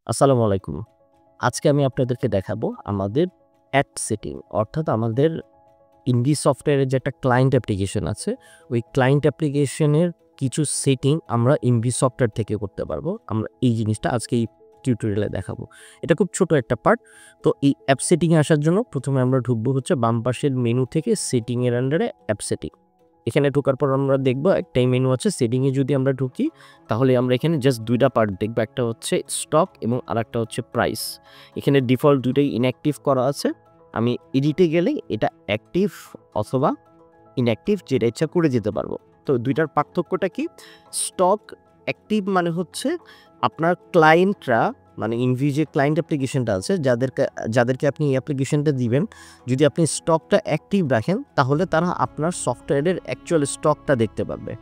আসসালামু আলাইকুম। আজকে আমি আপনাদেরকে দেখাবো আমাদের অ্যাড সেটিং অর্থাৎ আমাদের ইনভি সফটওয়্যারের যে একটা ক্লায়েন্ট অ্যাপ্লিকেশন আছে, ওই ক্লায়েন্ট অ্যাপ্লিকেশনের কিছু সেটিং আমরা ইনভি সফটওয়্যার থেকে করতে পারবো। আমরা এই জিনিসটা আজকে এই টিউটোরিয়ালে দেখাবো। এটা খুব ছোট একটা পার্ট। তো এই অ্যাপ সেটিংয়ে আসার জন্য প্রথমে আমরা ঢুকবো হচ্ছে বাম পাশের মেনু থেকে সেটিংয়ের আন্ডারে অ্যাপ সেটিং। এখানে ঢোকার পর আমরা দেখব একটাই মেনু আছে। সেটিংয়ে যদি আমরা ঢুকি তাহলে আমরা এখানে জাস্ট ২ টা পার্ট দেখব। একটা হচ্ছে স্টক এবং আরেকটা হচ্ছে প্রাইস। এখানে ডিফল্ট ২ টাই ইনঅ্যাক্টিভ করা আছে। আমি এডিটে গেলে এটা অ্যাক্টিভ অথবা ইনঅ্যাক্টিভ যেটা ইচ্ছা করে যেতে পারবো। তো ২ টার পার্থক্যটা কি? স্টক অ্যাক্টিভ মানে হচ্ছে আপনার ক্লায়েন্টরা মানে ইনভি যে ক্লায়েন্ট অ্যাপ্লিকেশনটা আছে যাদেরকে আপনি এই অ্যাপ্লিকেশনটা দিবেন, যদি আপনি স্টকটা অ্যাক্টিভ রাখেন তাহলে তারা আপনার সফটওয়্যারের অ্যাকচুয়াল স্টকটা দেখতে পারবে।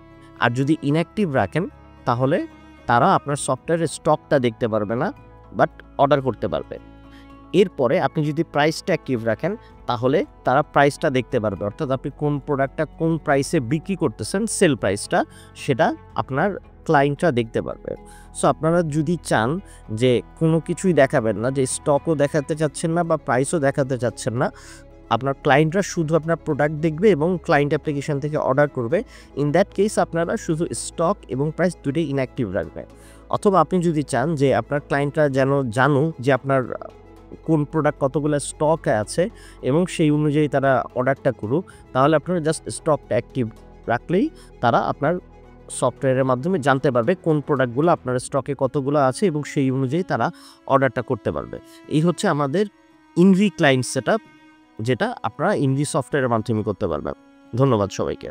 আর যদি ইনঅ্যাক্টিভ রাখেন তাহলে তারা আপনার সফটওয়্যারের স্টকটা দেখতে পারবে না, বাট অর্ডার করতে পারবে। এরপরে আপনি যদি প্রাইসটা অ্যাক্টিভ রাখেন তাহলে তারা প্রাইসটা দেখতে পারবে, অর্থাৎ আপনি কোন প্রোডাক্টটা কোন প্রাইসে বিক্রি করতেছেন, সেল প্রাইসটা সেটা আপনার ক্লায়েন্টরা দেখতে পারবে। সো আপনারা যদি চান যে কোনো কিছুই দেখাবেন না, যে স্টকও দেখাতে চাচ্ছেন না বা প্রাইসও দেখাতে চাচ্ছেন না, আপনার ক্লায়েন্টরা শুধু আপনার প্রোডাক্ট দেখবে এবং ক্লায়েন্ট অ্যাপ্লিকেশন থেকে অর্ডার করবে, ইন দ্যাট কেস আপনারা শুধু স্টক এবং প্রাইস দুটোই ইনঅ্যাক্টিভ রাখবেন। অথবা আপনি যদি চান যে আপনার ক্লায়েন্টরা যেন জানুক যে আপনার কোন প্রোডাক্ট কতগুলো স্টকে আছে এবং সেই অনুযায়ী তারা অর্ডারটা করুক, তাহলে আপনারা জাস্ট স্টকটা অ্যাক্টিভ রাখলেই তারা আপনার সফটওয়্যারের মাধ্যমে জানতে পারবে কোন প্রোডাক্টগুলো আপনার স্টকে কতগুলো আছে এবং সেই অনুযায়ী তারা অর্ডারটা করতে পারবে। এই হচ্ছে আমাদের ইনভি ক্লায়েন্ট সেটআপ, যেটা আপনারা ইনভি সফটওয়্যারের মাধ্যমে করতে পারবেন। ধন্যবাদ সবাইকে।